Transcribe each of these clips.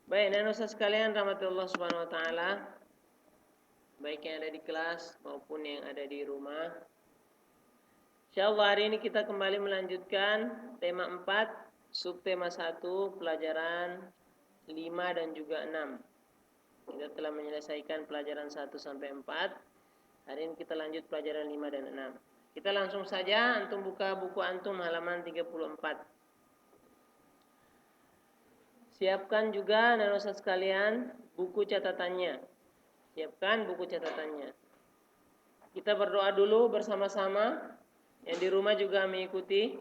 Baik, dan ustaz sekalian rahmatullah subhanahu wa ta'ala, baik yang ada di kelas maupun yang ada di rumah. Insyaallah hari ini kita kembali melanjutkan tema 4, subtema 1, pelajaran 5 dan juga 6. Kita telah menyelesaikan pelajaran 1 sampai 4. Hari ini kita lanjut pelajaran 5 dan 6. Kita langsung saja, antum buka buku antum halaman 34. Siapkan juga dan ustaz sekalian buku catatannya. Siapkan buku catatannya. Kita berdoa dulu bersama-sama. Yang di rumah juga mengikuti.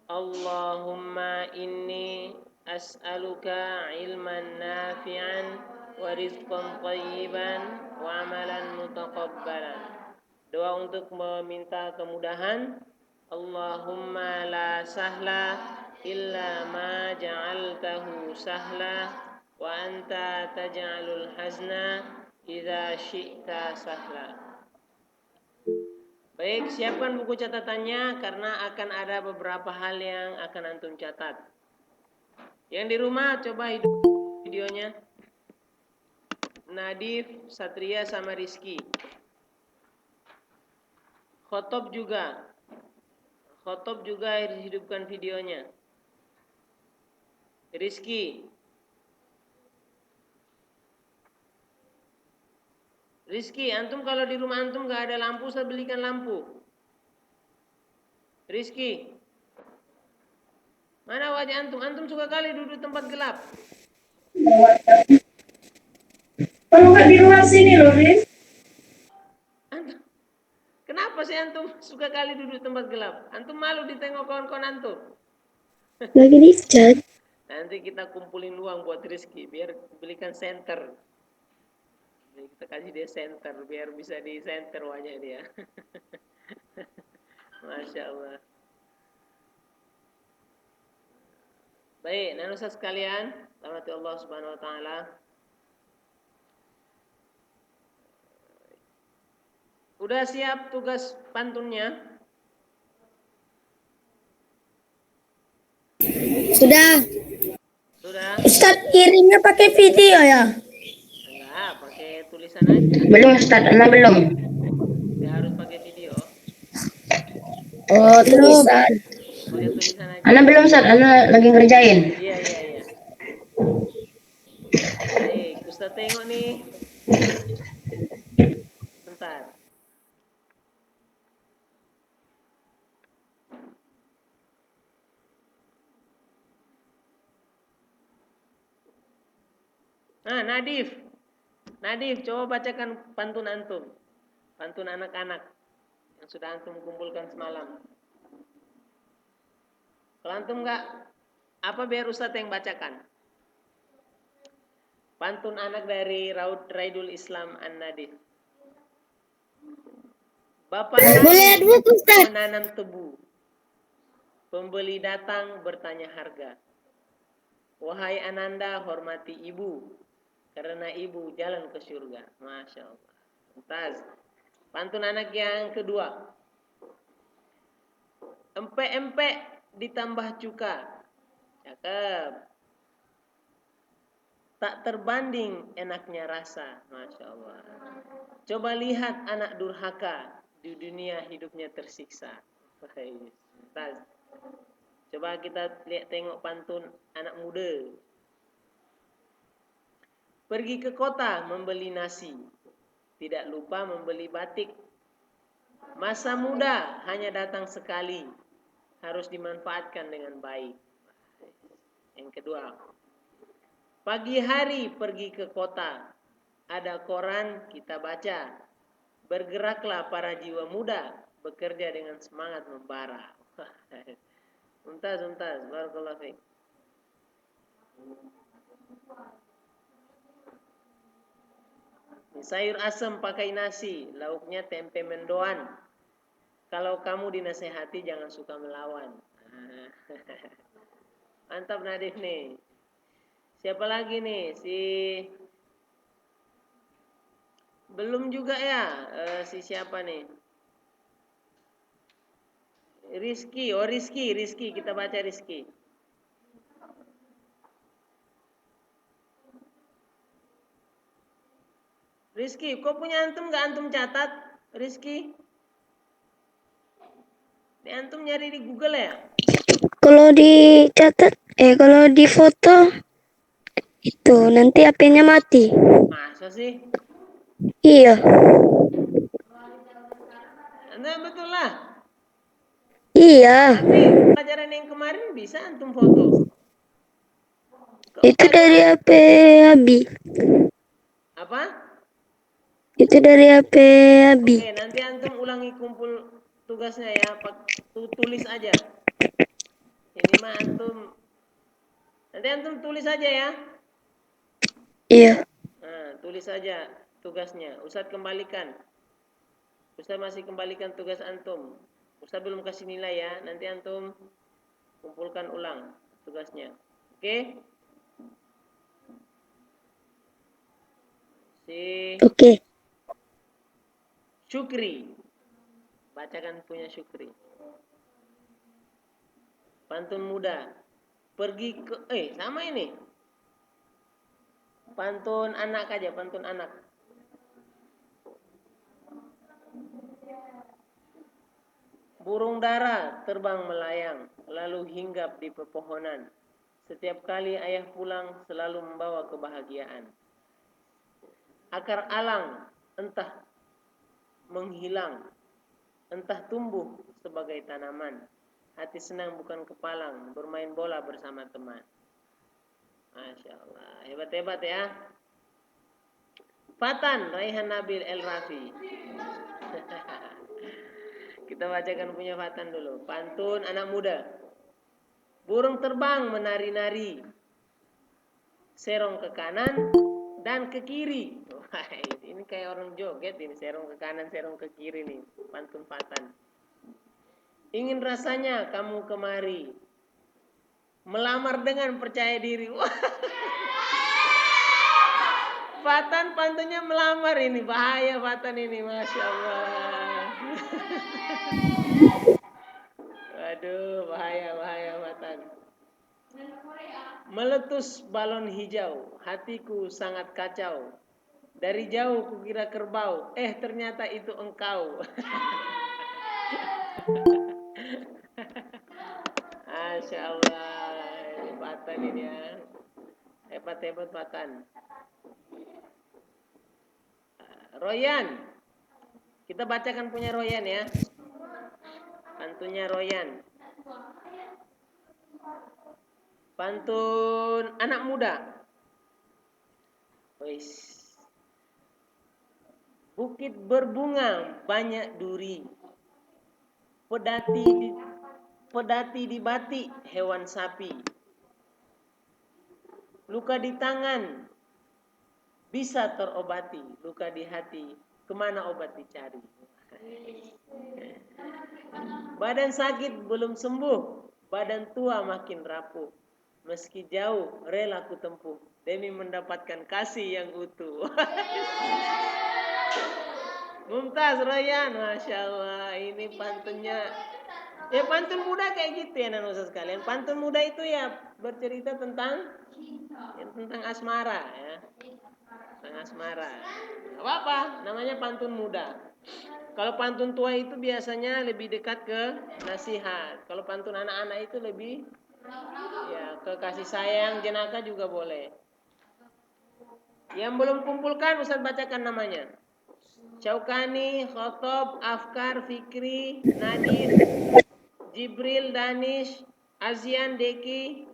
Allahumma inni as'aluka ilman nafi'an wa rizqan thayyiban wa amalan mutaqabbalan. Doa untuk meminta kemudahan. Allahumma la sahla illa ma ja'altahu sahla wa anta taj'alul hazna idza syi'ta sahla. Baik, siapkan buku catatannya karena akan ada beberapa hal yang akan antum catat. Yang di rumah coba hidup videonya. Nadif, Satria sama Rizky. Khotob juga hidupkan videonya. Rizky, antum kalau di rumah antum gak ada lampu, saya belikan lampu. Rizky, mana wajah antum? Antum suka kali duduk tempat gelap. Kalau nggak di luar sini loh, Riz. Antum, kenapa sih antum suka kali duduk tempat gelap? Antum malu ditengok kawan-kawan antum. Lagi dicat. Nanti kita kumpulin uang buat Rizky biar belikan senter. Jadi kita kasih dia senter biar bisa di senter wajah dia. Masya Allah. Baik, dan ustaz sekalian, rahmati Allah subhanahu wa ta'ala. Udah siap tugas pantunnya? Sudah. Sudah? Ustaz kirimnya pakai video ya? Enggak, pakai tulisan aja. Belum Ustaz, Ana belum. Enggak harus pakai video. Oh, tulisan. Pakai tulisan aja. Ana belum Ustaz, Ana lagi ngerjain. Iya. Baik, Ustaz tengok nih. Bentar. Nah, Nadif, coba bacakan pantun antum. Pantun anak-anak yang sudah antum kumpulkan semalam. Kalau antum enggak, apa biar Ustadz yang bacakan. Pantun anak dari Raidul Islam An-Nadif. Bapak tani menanam tebu. Pembeli datang bertanya harga. Wahai Ananda, hormati ibu. Karena ibu jalan ke surga. Masya Allah. Mumtaz. Pantun anak yang kedua. Empek-empek ditambah cuka. Cakep. Tak terbanding enaknya rasa. Masya Allah. Coba lihat anak durhaka. Di dunia hidupnya tersiksa. Mumtaz. Coba kita lihat tengok pantun anak muda. Pergi ke kota membeli nasi. Tidak lupa membeli batik. Masa muda hanya datang sekali. Harus dimanfaatkan dengan baik. Yang kedua. Pagi hari pergi ke kota. Ada koran kita baca. Bergeraklah para jiwa muda. Bekerja dengan semangat membara. Untas. Barakallahu fiik. Sayur asam pakai nasi, lauknya tempe mendoan. Kalau kamu dinasehati jangan suka melawan. Mantap Nadif nih. Siapa lagi nih? Belum juga ya. Si siapa nih? Rizky. Rizky. Kita baca Rizky. Rizky, kok punya antum nggak antum catat? Rizky? Ini antum nyari di Google ya? Kalau dicatat, kalau di foto, itu nanti HP-nya mati. Masa sih? Iya, Nah, betul lah. iya. Tapi pelajaran yang kemarin bisa antum foto. Kok Itu dari pelajaran HP Abi. apa? Itu dari HP Abi. Oke, nanti antum ulangi kumpul tugasnya ya. Tulis aja. Ini mah antum. Nanti antum tulis aja ya. Iya. Nah, tulis saja tugasnya. Ustadz kembalikan. Ustadz masih kembalikan tugas antum. Ustadz belum kasih nilai ya. Nanti antum kumpulkan ulang tugasnya. Oke? Si Oke. Syukri. Bacakan punya Syukri. Pantun muda. Pergi ke sama ini. Pantun anak aja, pantun anak. Burung dara terbang melayang, lalu hinggap di pepohonan. Setiap kali ayah pulang selalu membawa kebahagiaan. Akar alang entah menghilang, entah tumbuh sebagai tanaman. Hati senang bukan kepalang, bermain bola bersama teman. Masya Allah, hebat-hebat ya. Fatan Raihan Nabil El Rafi. Kita bacakan punya Fatan dulu. Pantun anak muda. Burung terbang menari-nari. Serong ke kanan dan ke kiri. Wah, ini kayak orang joget ini. Serong ke kanan, serong ke kiri nih. Pantun Fatan. Ingin rasanya kamu kemari. Melamar dengan percaya diri. Wah, Fatan pantunnya melamar ini. Bahaya Fatan ini. Masya Allah. Waduh, bahaya Fatan. Meletus balon hijau, hatiku sangat kacau. Dari jauh kukira kerbau, ternyata itu engkau. Masya Allah, ini Fatan ini ya. Hebat-hebat Fatan. Royan, kita bacakan punya Royan ya. Pantunnya Royan. Pantun anak muda. Wis. Bukit berbunga banyak duri. Pedati di batik hewan sapi. Luka di tangan bisa terobati, luka di hati kemana obat dicari. Badan sakit belum sembuh, badan tua makin rapuh. Meski jauh rela ku tempuh demi mendapatkan kasih yang utuh. Mumtaz Royan, Masya Allah, ini pantunnya. Ya pantun muda kayak gitu ya Nanusa sekalian. Pantun muda itu ya bercerita tentang asmara ya. Tentang asmara. Apa? Namanya pantun muda. Kalau pantun tua itu biasanya lebih dekat ke nasihat. Kalau pantun anak-anak itu lebih ya ke kasih sayang, jenaka juga boleh. Yang belum kumpulkan Ustaz bacakan namanya. Syaukani, Khotob, Afkar, Fikri, Nadir, Jibril, Danish, Azian, Deki,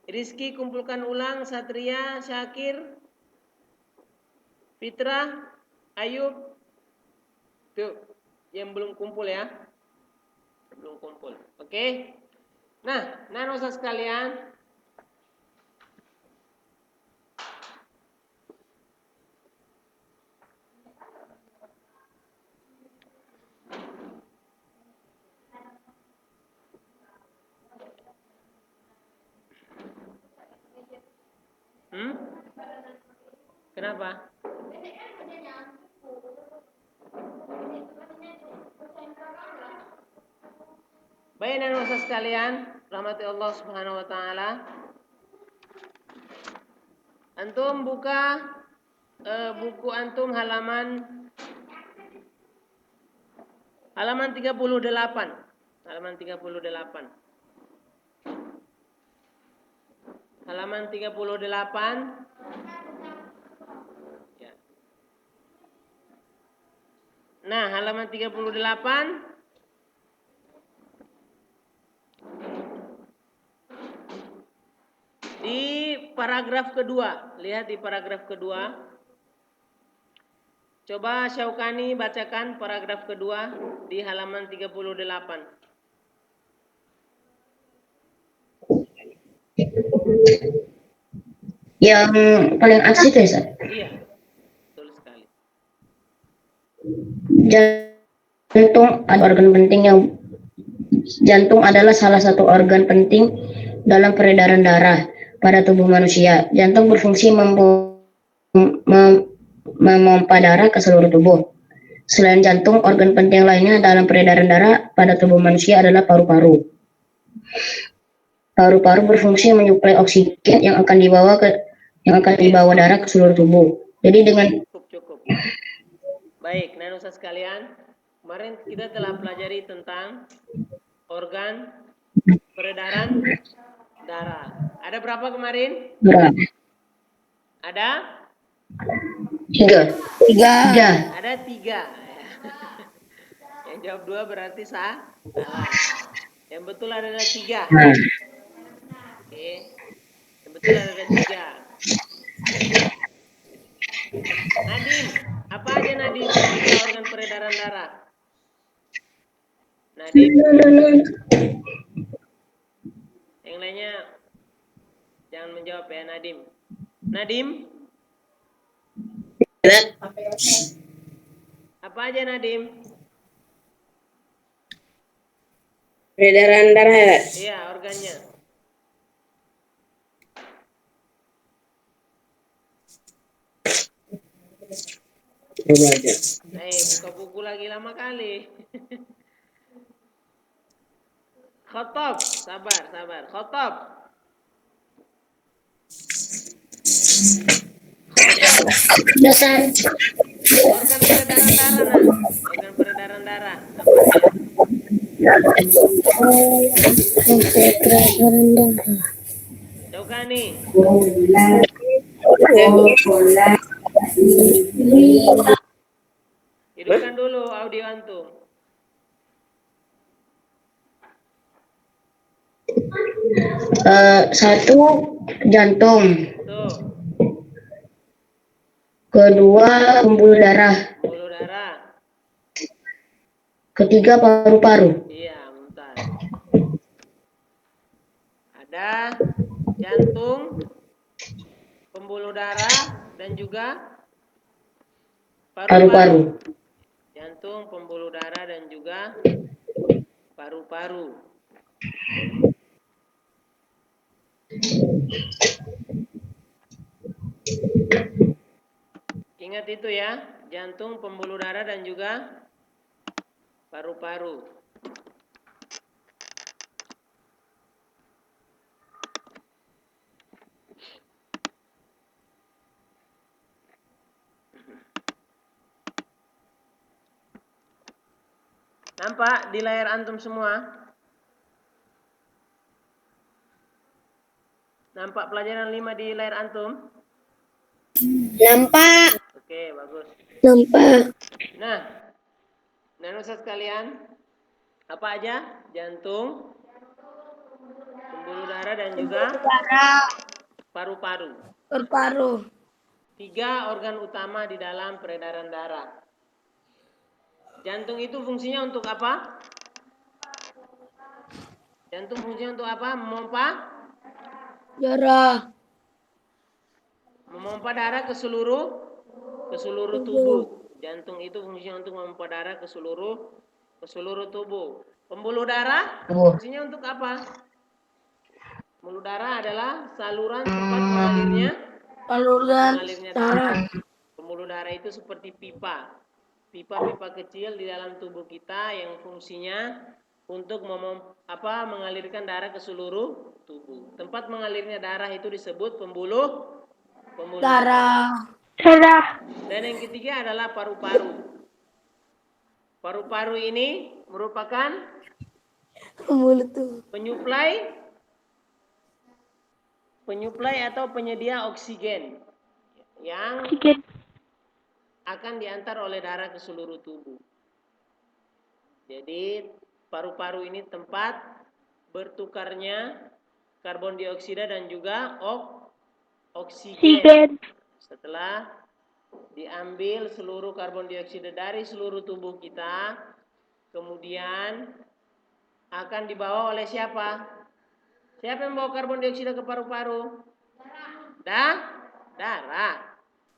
Rizky kumpulkan ulang, Satria, Syakir, Fitra, Ayub. Tuh, yang belum kumpul ya. Belum kumpul. Oke. Nah, nanosa sekalian. Kenapa? Baik dan usaha sekalian, rahmati Allah Subhanahu wa taala. Antum buka buku antum halaman 38. Halaman 38. Halaman 38. Ya. Nah, halaman 38. Di paragraf kedua, lihat di paragraf kedua. Coba Syaukani bacakan paragraf kedua di halaman 38. Yang paling atas itu ya, Ustaz? Iya, betul sekali. Jantung adalah salah satu organ penting dalam peredaran darah pada tubuh manusia. Jantung berfungsi memompa darah ke seluruh tubuh. Selain jantung, organ penting lainnya dalam peredaran darah pada tubuh manusia adalah paru-paru. Paru-paru berfungsi menyuplai oksigen yang akan dibawa darah ke seluruh tubuh. Jadi dengan Cukup. Baik, Nanusa sekalian, kemarin kita telah pelajari tentang organ peredaran darah. Ada berapa kemarin? Ada? 3. Ada 3. Yang jawab 2 berarti salah. Yang betul adalah 3. Oke. Yang betul adalah 3. Nadim, apa aja Nadim? 3 organ peredaran darah. Nadim. Yang lainnya jangan menjawab ya Nadim. Nadim? Apa aja Nadim? Peredaran darah ya? Iya, organnya. Coba aja. Buka buku lagi lama kali. Khotob, sabar. Khotob. Dosan. Organ peredaran darah, nah. Organ peredaran darah. Apa aja? Coba nih. Hidupkan dulu audio antum. Satu, jantung. Tuh. Kedua, pembuluh darah. Pembuluh darah. Ketiga, paru-paru. Iya, mumtaz. Ada jantung, pembuluh darah, dan juga paru-paru. Jantung, pembuluh darah, dan juga paru-paru. Ingat itu ya, jantung, pembuluh darah, dan juga paru-paru. Nampak di layar antum semua? Nampak pelajaran 5 di layar antum? Nampak. Oke, bagus. Nampak. Nah, Nanusa sekalian, apa aja? Jantung, pembuluh darah, dan juga paru-paru. Paru-paru. 3 organ utama di dalam peredaran darah. Jantung itu fungsinya untuk apa? Jantung fungsinya untuk apa? Memompa darah ke seluruh tubuh. Jantung itu fungsinya untuk memompa darah ke seluruh tubuh. Pembuluh darah fungsinya untuk apa? Pembuluh darah adalah saluran tempat mengalirnya darah. Pembuluh darah itu seperti pipa kecil di dalam tubuh kita yang fungsinya untuk mengalirkan darah ke seluruh tubuh. Tempat mengalirnya darah itu disebut pembuluh darah. Darah. Dan yang ketiga adalah paru-paru. Paru-paru ini merupakan Mulut tuh. penyuplai atau penyedia oksigen yang Oksigen. akan diantar oleh darah ke seluruh tubuh. Jadi paru-paru ini tempat bertukarnya karbon dioksida dan juga oksigen. Setelah diambil seluruh karbon dioksida dari seluruh tubuh kita, kemudian akan dibawa oleh siapa? Siapa yang membawa karbon dioksida ke paru-paru? Darah.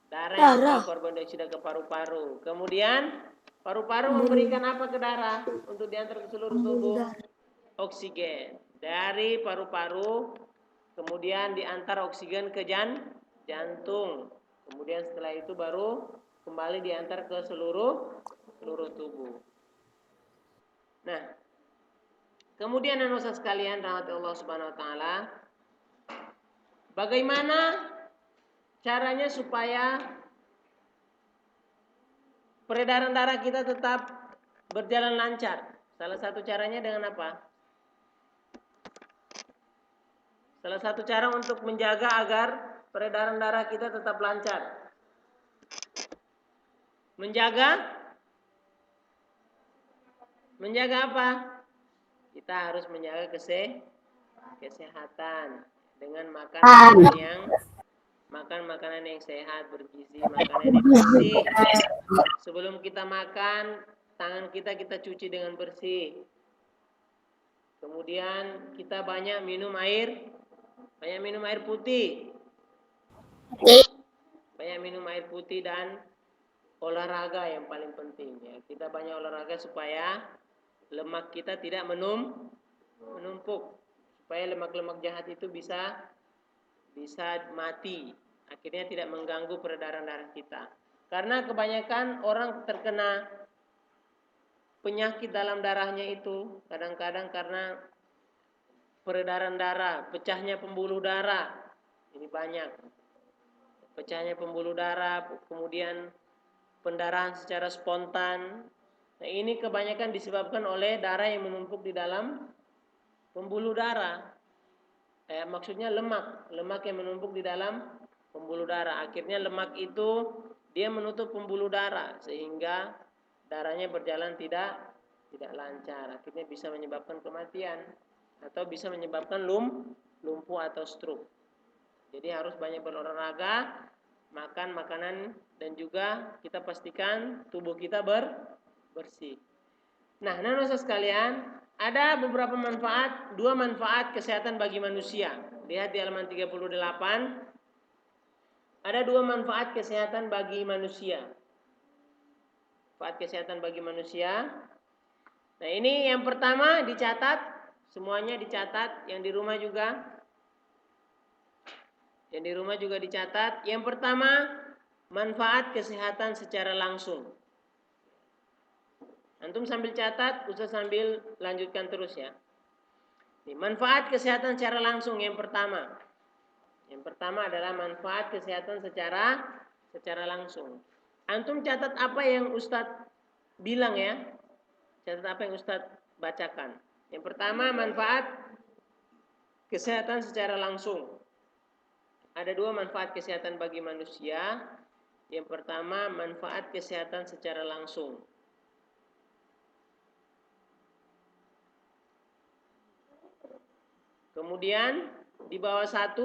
Darah yang membawa karbon dioksida ke paru-paru. Kemudian paru-paru memberikan apa ke darah untuk diantar ke seluruh tubuh? Oksigen. Dari paru-paru kemudian diantar oksigen ke jantung. Kemudian setelah itu baru kembali diantar ke seluruh tubuh. Nah, kemudian anak-anak sekalian rahmati Allah Subhanahu wa taala, bagaimana caranya supaya peredaran darah kita tetap berjalan lancar? Salah satu caranya dengan apa? Salah satu cara untuk menjaga agar peredaran darah kita tetap lancar. Menjaga apa? Kita harus menjaga kesehatan dengan makan makanan yang sehat, bergizi, makanan yang bersih. Sebelum kita makan, tangan kita cuci dengan bersih. Kemudian kita banyak minum air putih. Banyak minum air putih dan olahraga yang paling penting ya. Kita banyak olahraga supaya lemak kita tidak menumpuk. Supaya lemak-lemak jahat itu bisa mati. Akhirnya tidak mengganggu peredaran darah kita. Karena kebanyakan orang terkena penyakit dalam darahnya itu kadang-kadang karena peredaran darah, pecahnya pembuluh darah. Ini banyak. Pecahnya pembuluh darah, kemudian pendarahan secara spontan. Nah, ini kebanyakan disebabkan oleh darah yang menumpuk di dalam pembuluh darah. Maksudnya lemak yang menumpuk di dalam pembuluh darah. Akhirnya lemak itu dia menutup pembuluh darah sehingga darahnya berjalan tidak lancar. Akhirnya bisa menyebabkan kematian atau bisa menyebabkan lumpuh atau stroke. Jadi harus banyak berolahraga, makan makanan, dan juga kita pastikan tubuh kita bersih. Nah, anak-anak sekalian, ada beberapa manfaat, 2 manfaat kesehatan bagi manusia. Lihat di halaman 38. Ada 2 manfaat kesehatan bagi manusia. Manfaat kesehatan bagi manusia. Nah, ini yang pertama dicatat, semuanya dicatat, yang di rumah juga. Yang di rumah juga dicatat. Yang pertama, manfaat kesehatan secara langsung. Antum sambil catat, Ustaz sambil lanjutkan terus ya. Manfaat kesehatan secara langsung yang pertama. Yang pertama adalah manfaat kesehatan secara langsung. Antum catat apa yang Ustaz bilang ya. Catat apa yang Ustaz bacakan. Yang pertama, manfaat kesehatan secara langsung. Ada 2 manfaat kesehatan bagi manusia. Yang pertama, manfaat kesehatan secara langsung. Kemudian di bawah 1,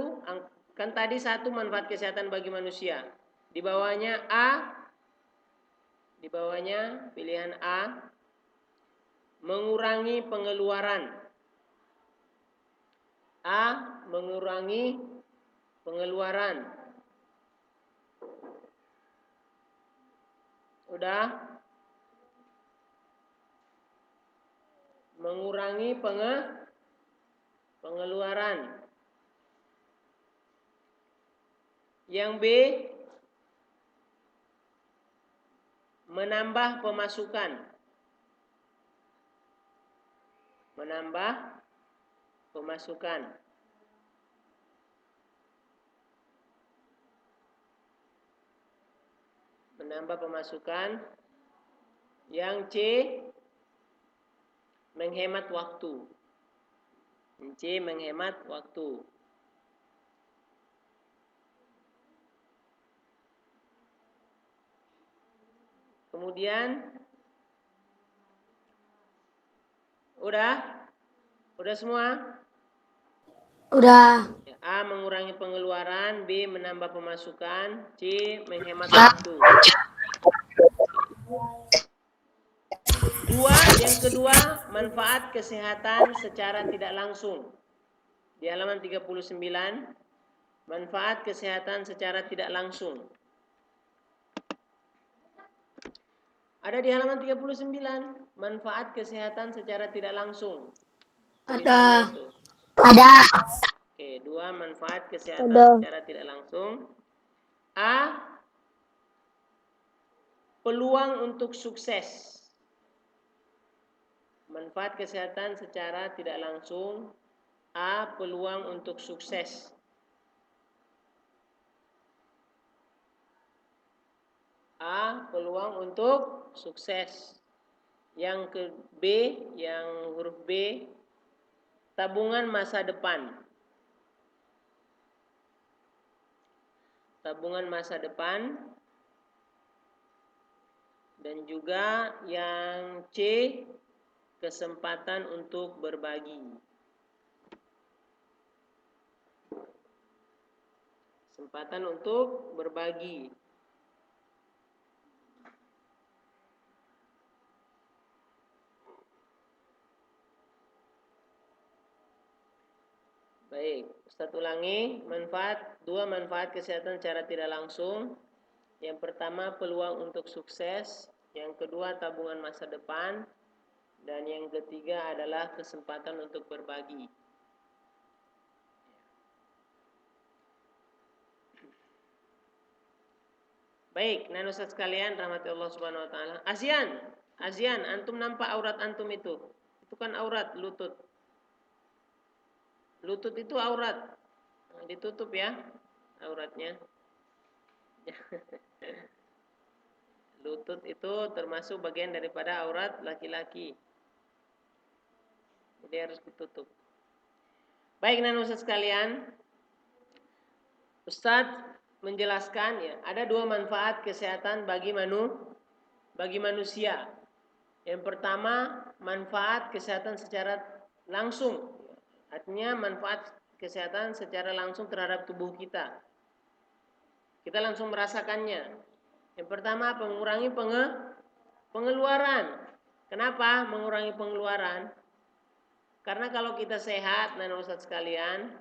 kan tadi 1 manfaat kesehatan bagi manusia. Di bawahnya A, di bawahnya pilihan A, mengurangi pengeluaran. A, mengurangi pengeluaran. Udah? Mengurangi pengeluaran. Yang B, menambah pemasukan. Menambah pemasukan. menambah pemasukan. Yang C, menghemat waktu. C, menghemat waktu. Kemudian, udah semua? Udah. A, mengurangi pengeluaran. B, menambah pemasukan. C, menghemat waktu. Yang kedua, manfaat kesehatan secara tidak langsung. Di halaman 39, manfaat kesehatan secara tidak langsung. Ada di halaman 39, manfaat kesehatan secara tidak langsung. Ada. Ada. Oke, 2, manfaat kesehatan secara tidak langsung. A, peluang untuk sukses. Manfaat kesehatan secara tidak langsung. A, peluang untuk sukses. A, peluang untuk sukses. Yang ke B, yang huruf B, tabungan masa depan. Tabungan masa depan. Dan juga yang C, kesempatan untuk berbagi. Kesempatan untuk berbagi. Baik, Ustaz ulangi. Manfaat kesehatan secara tidak langsung. Yang pertama, peluang untuk sukses. Yang kedua, tabungan masa depan. Dan yang ketiga adalah kesempatan untuk berbagi. Baik, Ustaz sekalian, rahmati Allah Subhanahu wa taala. Azian, antum nampak aurat antum itu? Itu kan aurat, lutut. Lutut itu aurat. Ditutup ya auratnya. Lutut itu termasuk bagian daripada aurat laki-laki. Jadi harus ditutup. Baik, Ustaz sekalian. Ustaz menjelaskan ya, ada 2 manfaat kesehatan bagi manusia. Yang pertama, manfaat kesehatan secara langsung. Artinya manfaat kesehatan secara langsung terhadap tubuh kita. Kita langsung merasakannya. Yang pertama, mengurangi pengeluaran. Kenapa mengurangi pengeluaran? Karena kalau kita sehat, Ustaz sekalian,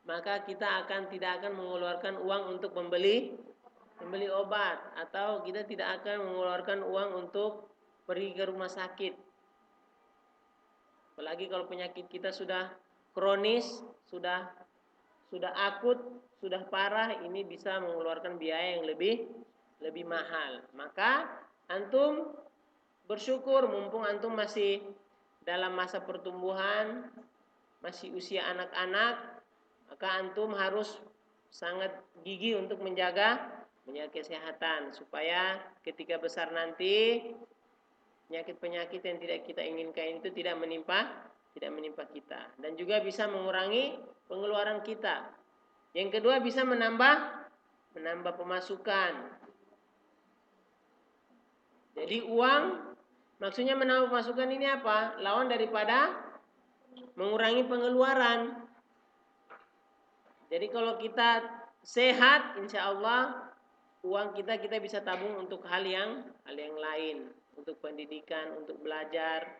maka kita tidak akan mengeluarkan uang untuk membeli obat, atau kita tidak akan mengeluarkan uang untuk pergi ke rumah sakit. Apalagi kalau penyakit kita sudah kronis, sudah akut, sudah parah, ini bisa mengeluarkan biaya yang lebih mahal. Maka antum bersyukur mumpung antum masih dalam masa pertumbuhan, masih usia anak-anak, maka antum harus sangat gigih untuk menjaga kesehatan supaya ketika besar nanti penyakit-penyakit yang tidak kita inginkan itu tidak menimpa kita, dan juga bisa mengurangi pengeluaran kita. Yang kedua, bisa menambah pemasukan. Jadi uang, maksudnya menambah pemasukan ini apa? Lawan daripada mengurangi pengeluaran. Jadi kalau kita sehat, insya Allah uang kita bisa tabung untuk hal yang lain, untuk pendidikan, untuk belajar.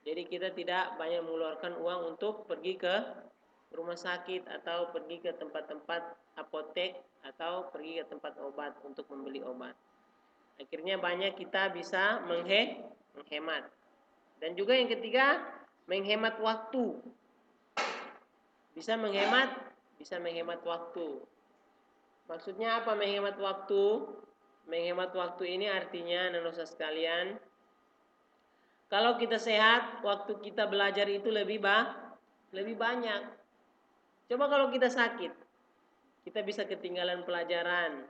Jadi kita tidak banyak mengeluarkan uang untuk pergi ke rumah sakit atau pergi ke tempat-tempat apotek atau pergi ke tempat obat untuk membeli obat. Akhirnya banyak kita bisa menghemat. Dan juga yang ketiga, menghemat waktu. Bisa menghemat waktu. Maksudnya apa menghemat waktu? Menghemat waktu ini artinya, Ustaz sekalian, kalau kita sehat, waktu kita belajar itu lebih banyak. Coba kalau kita sakit, kita bisa ketinggalan pelajaran.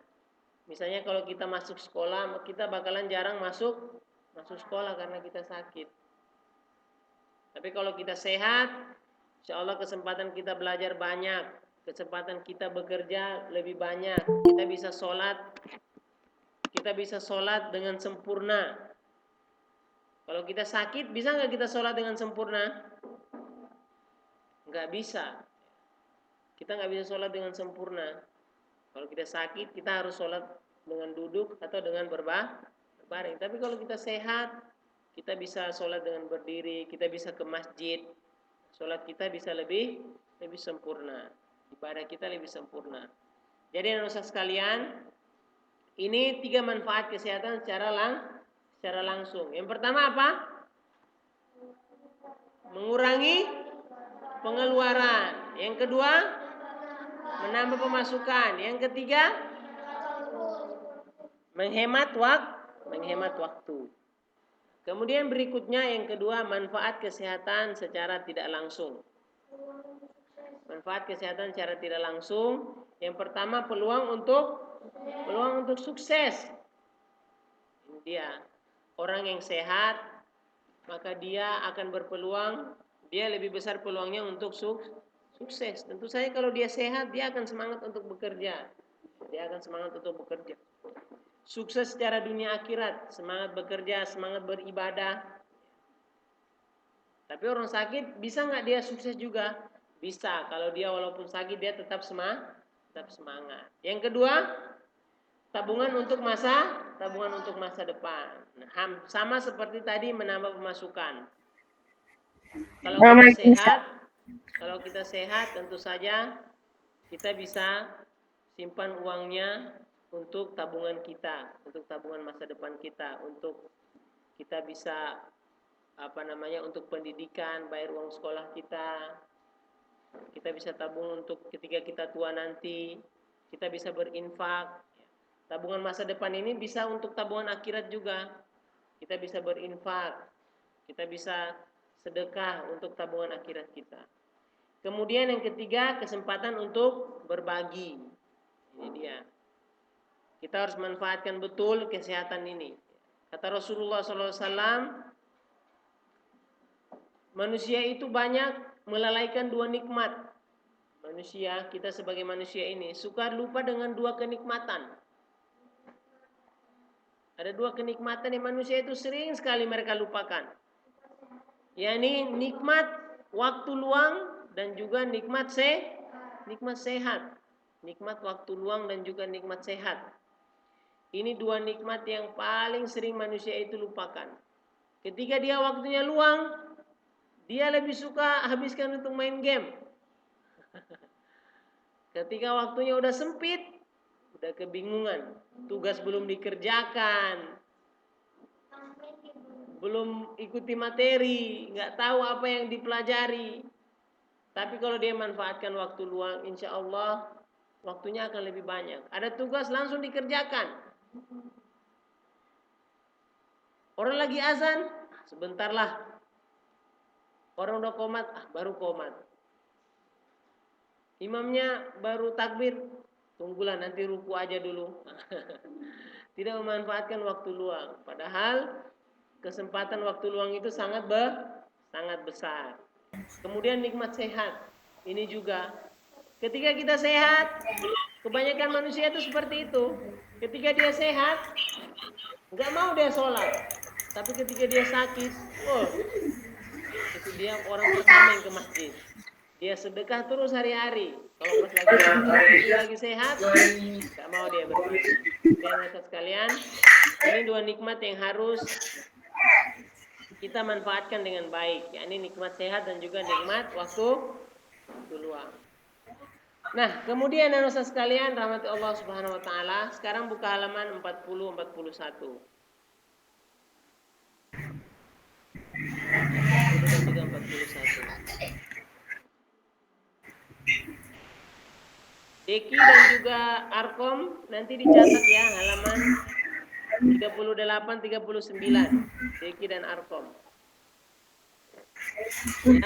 Misalnya kalau kita masuk sekolah, kita bakalan jarang masuk sekolah karena kita sakit. Tapi kalau kita sehat, insya Allah kesempatan kita belajar banyak, kesempatan kita bekerja lebih banyak, kita bisa sholat dengan sempurna. Kalau kita sakit, bisa nggak kita sholat dengan sempurna? Nggak bisa. Kita nggak bisa sholat dengan sempurna. Kalau kita sakit, kita harus sholat dengan duduk atau dengan berbaring. Tapi kalau kita sehat, kita bisa sholat dengan berdiri, kita bisa ke masjid. Sholat kita bisa lebih sempurna. Ibadah kita lebih sempurna. Jadi anak-anak sekalian, ini 3 manfaat kesehatan secara langsung. Yang pertama apa? Mengurangi pengeluaran. Yang kedua, menambah pemasukan. Yang ketiga, menghemat waktu. Kemudian berikutnya yang kedua, manfaat kesehatan secara tidak langsung. Manfaat kesehatan secara tidak langsung. Yang pertama, peluang untuk sukses. Ini dia. Orang yang sehat, maka dia akan berpeluang, dia lebih besar peluangnya untuk sukses. Tentu saja kalau dia sehat, dia akan semangat untuk bekerja. Sukses secara dunia akhirat, semangat bekerja, semangat beribadah. Tapi orang sakit, bisa nggak dia sukses juga? Bisa. Kalau dia walaupun sakit, dia tetap semangat. Yang kedua, tabungan untuk masa depan. Nah, sama seperti tadi menambah pemasukan. Kalau kita sehat, tentu saja kita bisa simpan uangnya untuk tabungan kita, untuk tabungan masa depan kita, untuk kita bisa untuk pendidikan, bayar uang sekolah kita. Kita bisa tabung untuk ketika kita tua nanti, kita bisa berinfak. Tabungan masa depan ini bisa untuk tabungan akhirat juga. Kita bisa berinfak, kita bisa sedekah untuk tabungan akhirat kita. Kemudian yang ketiga, kesempatan untuk berbagi. Ini dia. Kita harus manfaatkan betul kesehatan ini. Kata Rasulullah SAW, manusia itu banyak melalaikan 2 nikmat. Kita sebagai manusia ini suka lupa dengan 2 kenikmatan. Ada 2 kenikmatan yang manusia itu sering sekali mereka lupakan. yakni nikmat waktu luang dan juga nikmat sehat. Nikmat waktu luang dan juga nikmat sehat. Ini 2 nikmat yang paling sering manusia itu lupakan. Ketika dia waktunya luang, dia lebih suka habiskan untuk main game. Ketika waktunya udah sempit, udah kebingungan, tugas belum dikerjakan, belum ikuti materi, nggak tahu apa yang dipelajari. Tapi kalau dia manfaatkan waktu luang, insya Allah waktunya akan lebih banyak. Ada tugas langsung dikerjakan. Orang lagi azan, sebentarlah. Orang udah qomat, baru qomat. Imamnya baru takbir, tunggulah nanti ruku aja dulu. Tidak memanfaatkan waktu luang. Padahal kesempatan waktu luang itu sangat besar. Kemudian nikmat sehat. Ini juga. Ketika kita sehat, kebanyakan manusia itu seperti itu. Ketika dia sehat, nggak mau dia sholat. Tapi ketika dia sakit, itu dia orang pertama yang ke masjid. Dia sedekah terus hari-hari. Kalau pas lagi sehat, nggak mau dia berbuat. Dan sekalian, ini 2 nikmat yang harus kita manfaatkan dengan baik. Yakni nikmat sehat dan juga nikmat waktu luang. Nah, kemudian anak-anak sekalian, rahmati Allah Subhanahu wa taala, sekarang buka halaman 40-41. 41. Deki dan juga Arkom nanti dicatat ya, halaman 38-39. Deki dan Arkom. Ya.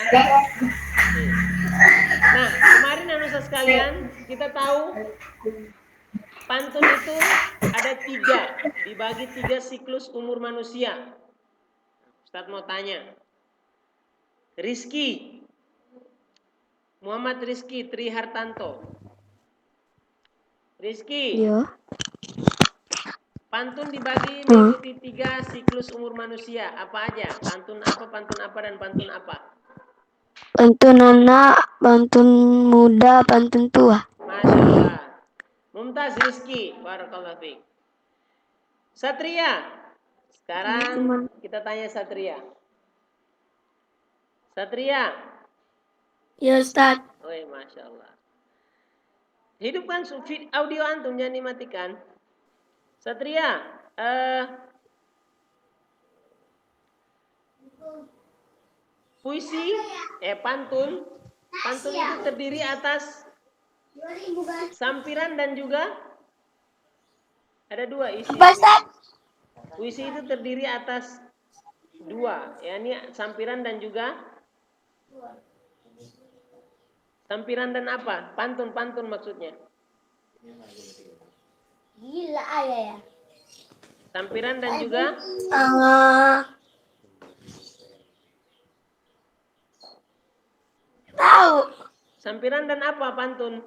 Nah, kemarin anak sekalian, kita tahu Pantun itu ada 3, dibagi 3 siklus umur manusia. Ustadz mau tanya. Rizky, Muhammad Rizky Tri Hartanto. Rizky, Yo. pantun dibagi mengikuti 3 siklus umur manusia. Apa aja? Pantun apa, dan pantun apa? Pantun anak, pantun muda, pantun tua. Masya Allah. Mumtaz Rizky, barakallahu fiik. Satria, sekarang kita tanya Satria. Satria. Ya Ustaz. Woi, Masya Allah. Hidupkan audio antum, jangan dimatikan. Satria, puisi, pantun itu terdiri atas sampiran dan juga ada 2 isi. Puisi itu terdiri atas 2, yakni sampiran dan juga sampiran dan apa? Pantun maksudnya. Gila ya. Sampiran dan juga tahu. Sampiran dan apa pantun?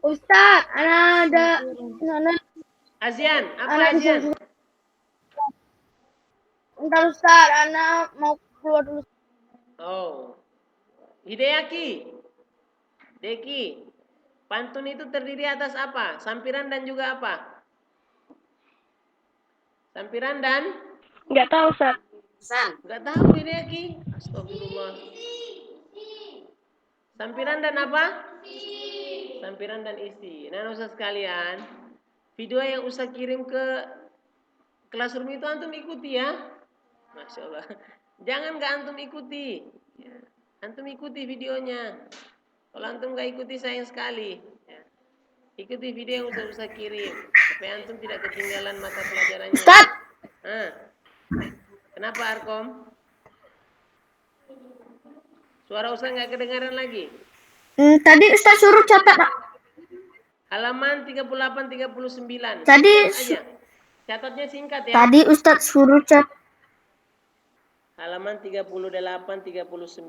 Ustaz, ada Azian, apa Azian? Entar Ustaz, anak mau keluar dulu. Oh. Hidayaki. Deki. Pantun itu terdiri atas apa? Sampiran dan juga apa? Sampiran dan? Enggak tahu Ustaz. Enggak tahu Hidayaki. Astagfirullah. Sampiran dan apa? Sampiran dan isi. Nah, Ustaz sekalian, video yang Ustaz kirim ke Classroom itu antum ikuti ya. Masya Allah. Jangan nggak antum ikuti. Ya. Antum ikuti videonya. Kalau antum nggak ikuti sayang sekali. Ya. Ikuti video yang udah Ustaz kirim supaya antum tidak ketinggalan mata pelajarannya. Ustaz. Kenapa Arkom? Suara Ustaz nggak kedengaran lagi? Tadi Ustaz suruh catat. Halaman 38 39. Tadi aja. Catatnya singkat ya. Tadi Ustaz suruh catat. Halaman 38 39.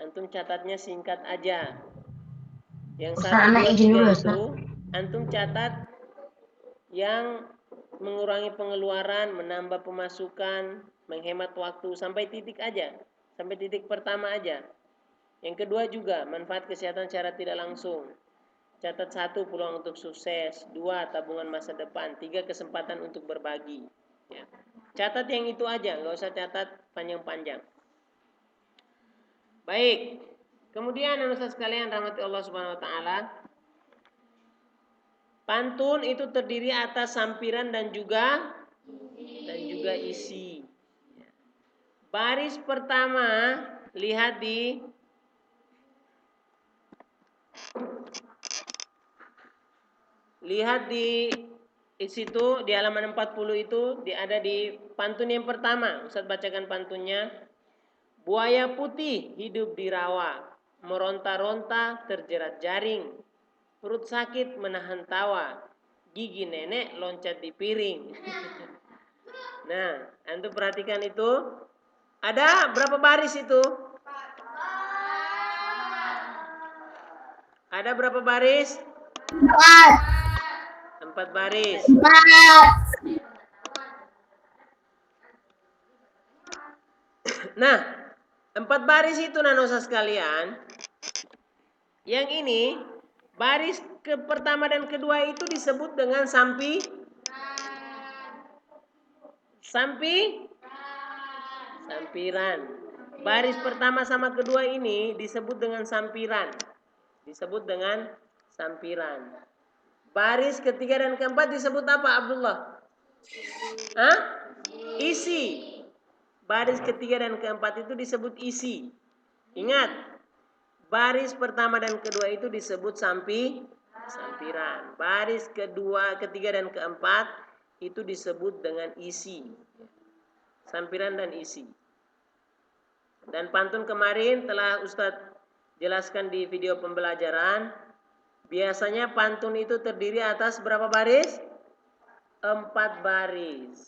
Antum catatnya singkat aja. Yang 1 2 3 itu antum catat yang mengurangi pengeluaran, menambah pemasukan, menghemat waktu sampai titik aja. Sampai titik pertama aja. Yang kedua juga manfaat kesehatan secara tidak langsung. Catat 1 peluang untuk sukses, 2 tabungan masa depan, 3 kesempatan untuk berbagi. Ya. Catat yang itu aja, nggak usah catat panjang-panjang. Baik. Kemudian Ustaz sekalian rahmati Allah Subhanahu wa taala. Pantun itu terdiri atas sampiran dan juga isi. Baris pertama lihat di situ di halaman 40 itu ada di pantun yang pertama. Ustaz bacakan pantunnya. Buaya putih hidup di rawa, meronta-ronta terjerat jaring. Perut sakit menahan tawa, gigi nenek loncat di piring. Nah, antum perhatikan itu. Ada berapa baris itu? Ada berapa baris? 4 baris. Nah, 4 baris itu nanosa sekalian. Yang ini baris ke pertama dan kedua itu disebut dengan sampiran. Baris pertama sama kedua ini disebut dengan sampiran. Baris ketiga dan keempat disebut apa, Abdullah? Isi. Baris ketiga dan keempat itu disebut isi. Ingat, baris pertama dan kedua itu disebut sampiran. Baris kedua, ketiga dan keempat itu disebut dengan isi. Sampiran dan isi. Dan pantun kemarin telah Ustadz jelaskan di video pembelajaran. Biasanya pantun itu terdiri atas berapa baris? 4 baris.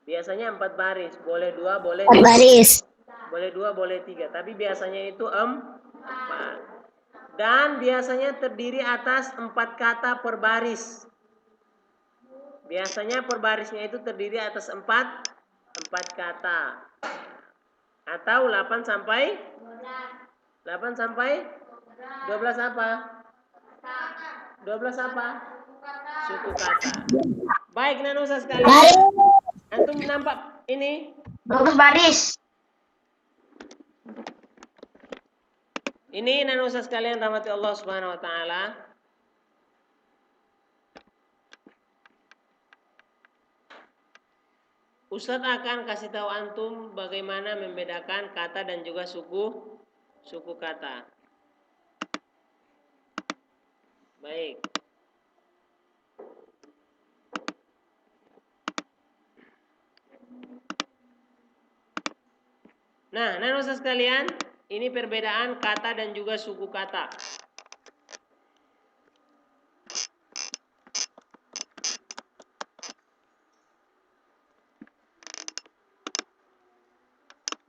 Biasanya 4 baris. Boleh 2, boleh 3. Baris. Boleh 2, boleh 3. Tapi biasanya itu 4. Dan biasanya terdiri atas 4 kata per baris. Biasanya per barisnya itu terdiri atas 4 kata. Atau 8 sampai 12 apa? 12 apa? Suku kata. Baik, Nanusa sekalian. Antum nampak ini? 12 baris. Ini Nanusa sekalian rahmati Allah Subhanahu wa taala. Ustadz akan kasih tahu antum bagaimana membedakan kata dan juga suku kata. Baik. Nah, Nanusa sekalian, ini perbedaan kata dan juga suku kata.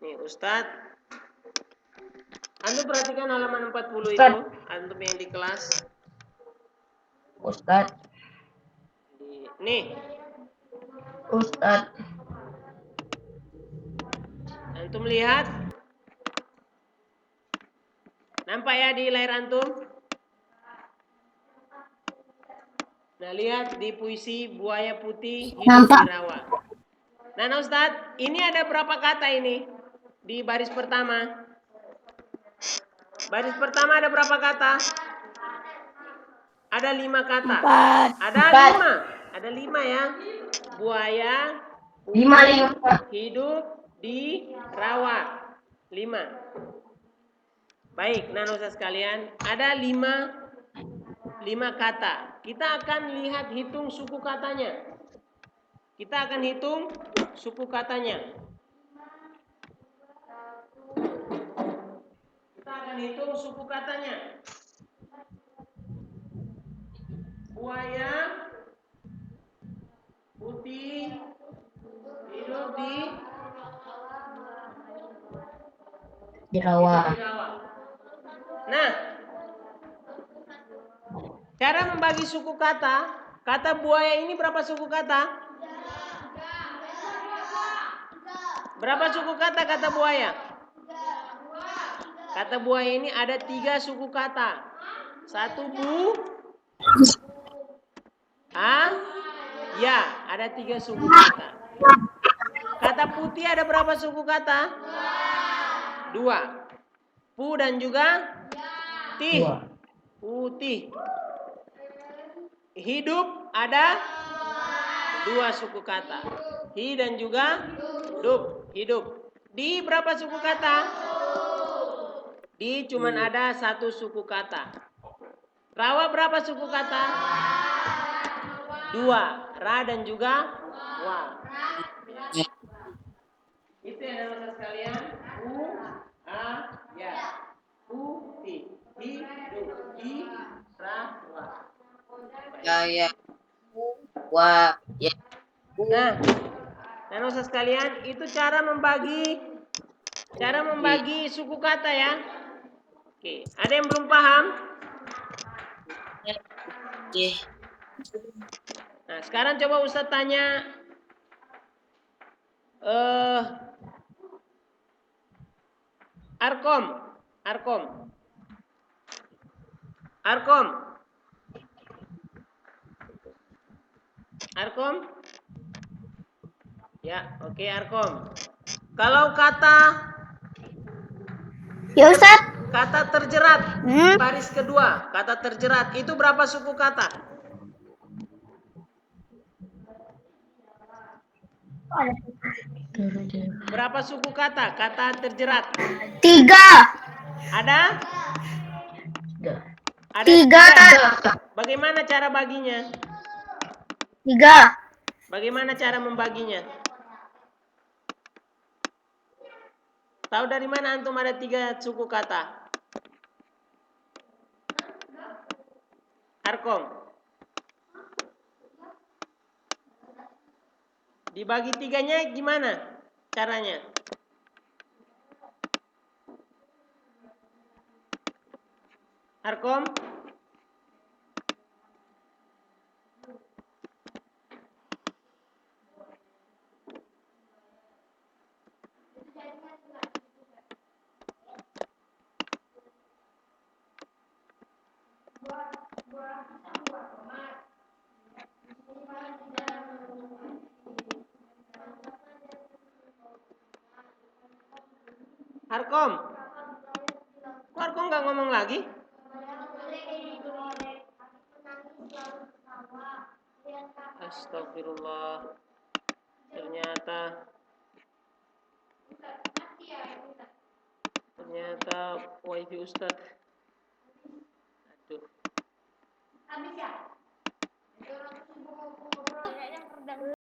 Nih, Ustadz. Antum perhatikan halaman 40 itu, antum yang di kelas. Ustadz. Nih. Ustadz. Antum lihat. Nampak ya di layar antum? Nah, lihat di puisi Buaya Putih Hidup di Rawa. Nah, Ustadz, ini ada berapa kata ini? Di baris pertama. Baris pertama ada berapa kata? Ada 5 kata. 4. Ada 5 ya. Buaya 5. hidup di rawa. 5. Baik, Nanusa sekalian, ada 5 kata. Kita akan lihat hitung suku katanya. Kita akan hitung suku katanya. Buaya putih hidup Di rawa. Nah, cara membagi suku kata, kata buaya ini berapa suku kata? Berapa suku kata kata buaya? Kata buaya ini ada 3 suku kata. 1 ya, ada 3 suku kata. Kata putih ada berapa suku kata? 2. Pu dan juga tih. Putih. Hidup ada 2 suku kata. Hi dan juga dup. Hidup. Di berapa suku kata? Di cuman ada 1 suku kata. Rawa berapa suku kata? 2. Ra dan juga wa. Itu yang Nanusa sekalian. Ya. Putih. Hidup. Di ra wa. Ya. Wah, ya. Nah, Nanusa sekalian, itu cara membagi suku kata ya. Oke, ada yang belum paham? Oke. Nah, sekarang coba Ustaz tanya Arkom? Ya, oke Arkom. Kalau kata Ya Ustaz. kata terjerat, baris kedua, kata terjerat, itu berapa suku kata? Berapa suku kata? Kata terjerat. 3. Ada? 3. Bagaimana cara baginya? 3. Bagaimana cara membaginya? Tahu dari mana antum ada 3 suku kata? Harkom. Dibagi tiganya gimana caranya? Harkom. Harkom. Kok Harkom nggak ngomong lagi? Astagfirullah. Ternyata wifi Ustadz. Aduh.